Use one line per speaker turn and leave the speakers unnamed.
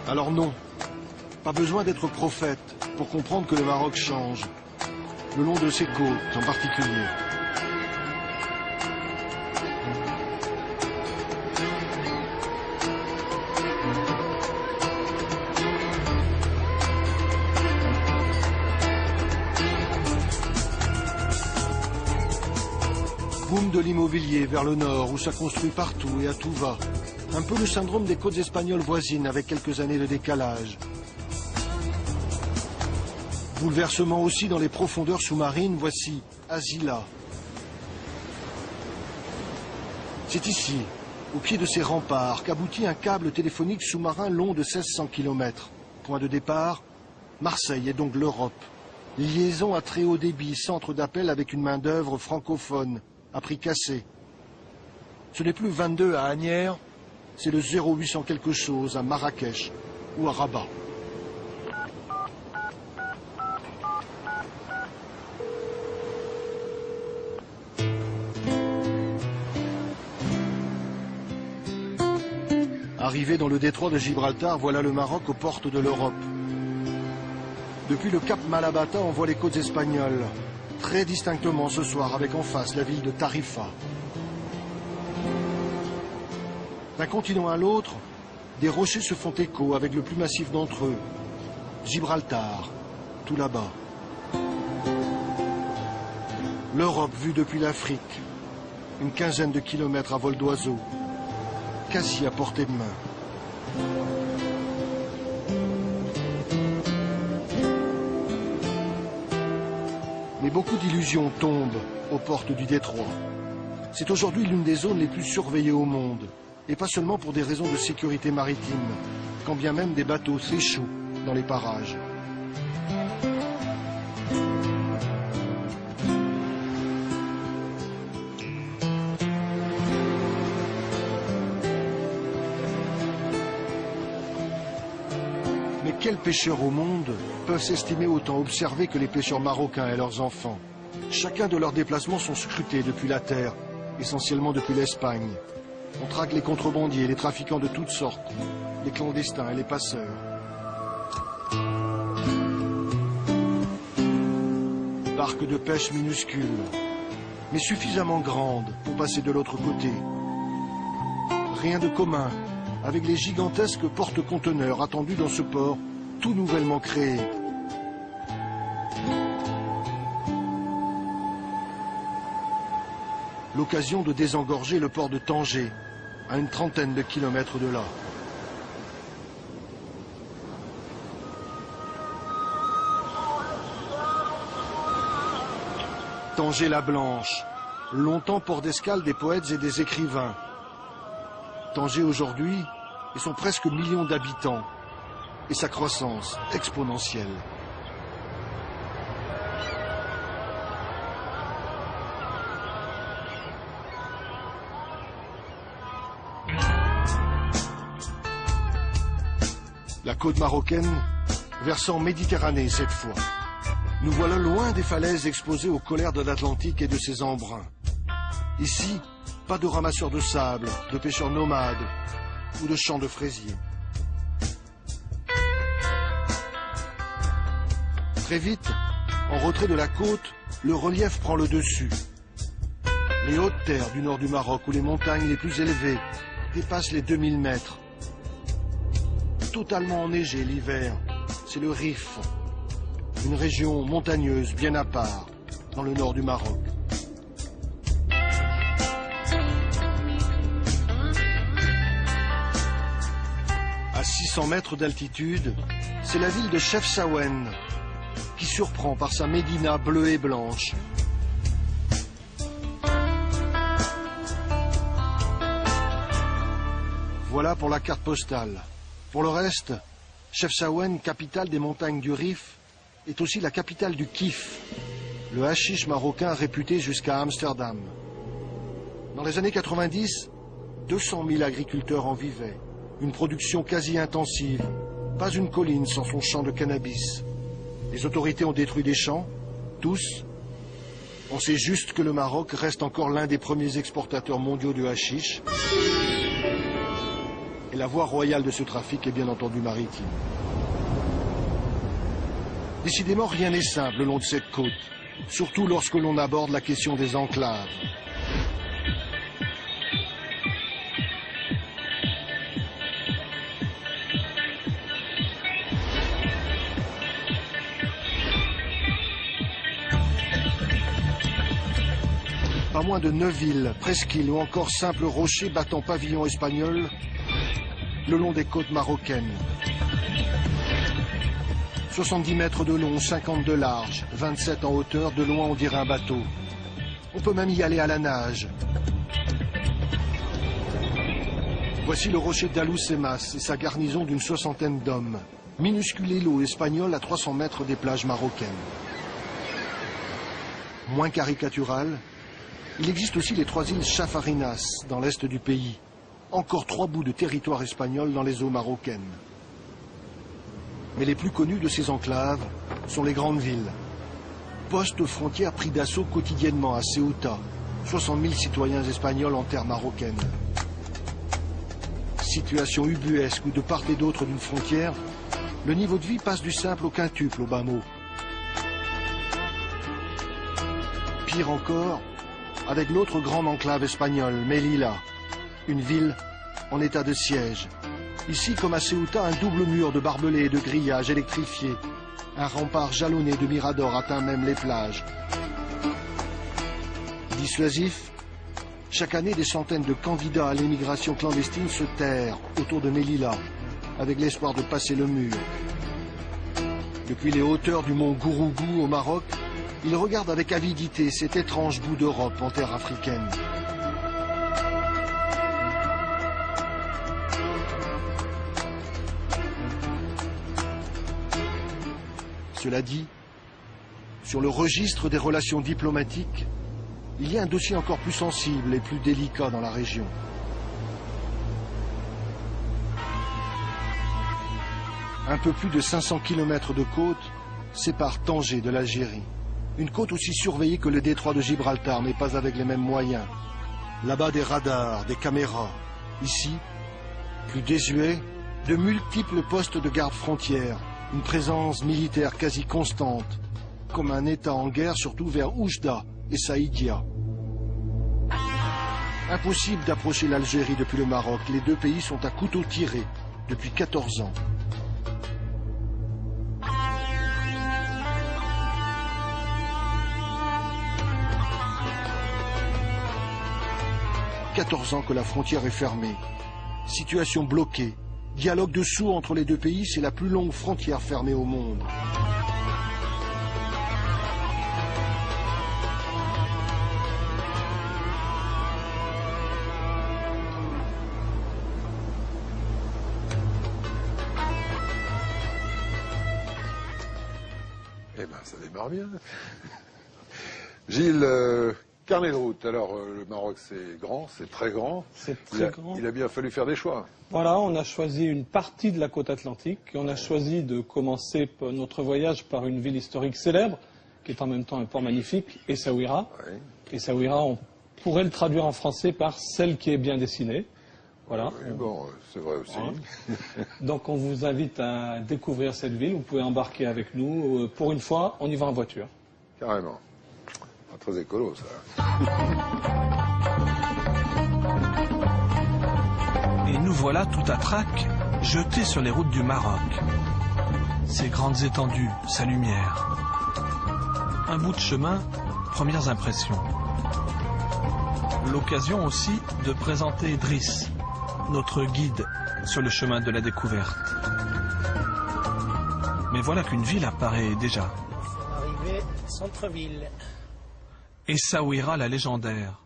Alors non, pas besoin d'être prophète pour comprendre que le Maroc change, le long de ses côtes en particulier. Boom de l'immobilier vers le nord où ça construit partout et à tout va. Un peu le syndrome des côtes espagnoles voisines avec quelques années de décalage. Bouleversement aussi dans les profondeurs sous-marines, voici Azila. C'est ici, au pied de ces remparts, qu'aboutit un câble téléphonique sous-marin long de 1600 km. Point de départ, Marseille et donc l'Europe. Liaison à très haut débit, centre d'appel avec une main-d'œuvre francophone, à prix cassé. Ce n'est plus 22 à Asnières, c'est le 0800 quelque chose à Marrakech ou à Rabat. Arrivé dans le détroit de Gibraltar, voilà le Maroc aux portes de l'Europe. Depuis le cap Malabata, on voit les côtes espagnoles, très distinctement ce soir, avec en face la ville de Tarifa. D'un continent à l'autre, des rochers se font écho avec le plus massif d'entre eux, Gibraltar, tout là-bas. L'Europe vue depuis l'Afrique, une quinzaine de kilomètres à vol d'oiseau, quasi à portée de main. Mais beaucoup d'illusions tombent aux portes du détroit. C'est aujourd'hui l'une des zones les plus surveillées au monde. Et pas seulement pour des raisons de sécurité maritime, quand bien même des bateaux s'échouent dans les parages. Mais quels pêcheurs au monde peuvent s'estimer autant observés que les pêcheurs marocains et leurs enfants? Chacun de leurs déplacements sont scrutés depuis la terre, essentiellement depuis l'Espagne. On traque les contrebandiers, les trafiquants de toutes sortes, les clandestins et les passeurs. Barques de pêche minuscules, mais suffisamment grandes pour passer de l'autre côté. Rien de commun avec les gigantesques porte-conteneurs attendus dans ce port tout nouvellement créé. L'occasion de désengorger le port de Tanger, à une trentaine de kilomètres de là. Tanger la Blanche, longtemps port d'escale des poètes et des écrivains. Tanger aujourd'hui et son presque million d'habitants et sa croissance exponentielle. La côte marocaine, versant Méditerranée cette fois. Nous voilà loin des falaises exposées aux colères de l'Atlantique et de ses embruns. Ici, pas de ramasseurs de sable, de pêcheurs nomades ou de champs de fraisiers. Très vite, en retrait de la côte, le relief prend le dessus. Les hautes terres du nord du Maroc, où les montagnes les plus élevées dépassent les 2000 mètres. Totalement enneigé l'hiver, c'est le Rif, une région montagneuse bien à part dans le nord du Maroc. À 600 mètres d'altitude, c'est la ville de Chefchaouen qui surprend par sa médina bleue et blanche. Voilà pour la carte postale. Pour le reste, Chefchaouen, capitale des montagnes du Rif, est aussi la capitale du kiff, le hashish marocain réputé jusqu'à Amsterdam. Dans les années 90, 200 000 agriculteurs en vivaient, une production quasi intensive, pas une colline sans son champ de cannabis. Les autorités ont détruit des champs, tous. On sait juste que le Maroc reste encore l'un des premiers exportateurs mondiaux de hashish. Et Et la voie royale de ce trafic est bien entendu maritime. Décidément, rien n'est simple le long de cette côte, surtout lorsque l'on aborde la question des enclaves. Pas moins de 9 villes, presqu'îles ou encore simples rochers battant pavillon espagnol le long des côtes marocaines. 70 mètres de long, 50 de large, 27 en hauteur, de loin on dirait un bateau. On peut même y aller à la nage. Voici le rocher d'Alucemas et sa garnison d'une 60aine d'hommes. Minuscule îlot espagnol à 300 mètres des plages marocaines. Moins caricatural, il existe aussi les 3 îles Chafarinas, dans l'est du pays. Encore 3 bouts de territoire espagnol dans les eaux marocaines. Mais les plus connus de ces enclaves sont les grandes villes. Postes frontières pris d'assaut quotidiennement à Ceuta. 60 000 citoyens espagnols en terre marocaine. Situation ubuesque où de part et d'autre d'une frontière, le niveau de vie passe du simple au quintuple au bas mot. Pire encore, avec l'autre grande enclave espagnole, Melilla, une ville en état de siège. Ici, comme à Ceuta, un double mur de barbelés et de grillages électrifiés. Un rempart jalonné de miradors atteint même les plages. Dissuasif, chaque année, des centaines de candidats à l'émigration clandestine se terrent autour de Melilla, avec l'espoir de passer le mur. Depuis les hauteurs du mont Gourougou au Maroc, ils regardent avec avidité cet étrange bout d'Europe en terre africaine. Cela dit, sur le registre des relations diplomatiques, il y a un dossier encore plus sensible et plus délicat dans la région. Un peu plus de 500 km de côte séparent Tanger de l'Algérie. Une côte aussi surveillée que le détroit de Gibraltar, mais pas avec les mêmes moyens. Là-bas, des radars, des caméras. Ici, plus désuet, de multiples postes de garde-frontières. Une présence militaire quasi constante, comme un État en guerre, surtout vers Oujda et Saïdia. Impossible d'approcher l'Algérie depuis le Maroc. Les deux pays sont à couteau tiré depuis 14 ans. « 14 ans que la frontière est fermée. Situation bloquée. Dialogue de sourds entre les deux pays, c'est la plus longue frontière fermée au monde. »
Eh ben, ça démarre bien. Gilles, carnet de route. Alors, le Maroc, c'est grand, c'est très grand.
C'est très grand.
Il a bien fallu faire des choix.
Voilà, on a choisi une partie de la côte atlantique. Et on a choisi de commencer notre voyage par une ville historique célèbre, qui est en même temps un port magnifique, Essaouira.
Oui.
Essaouira, on pourrait le traduire en français par celle qui est bien dessinée. Voilà.
Oui, bon, c'est vrai aussi.
Voilà. Donc on vous invite à découvrir cette ville. Vous pouvez embarquer avec nous. Pour une fois, on y va en voiture.
Carrément. Pas très écolo, ça.
Et nous voilà tout à trac, jetés sur les routes du Maroc. Ses grandes étendues, sa lumière. Un bout de chemin, premières impressions. L'occasion aussi de présenter Driss, notre guide sur le chemin de la découverte. Mais voilà qu'une ville apparaît déjà.
Arrivé centre-ville.
Essaouira la légendaire.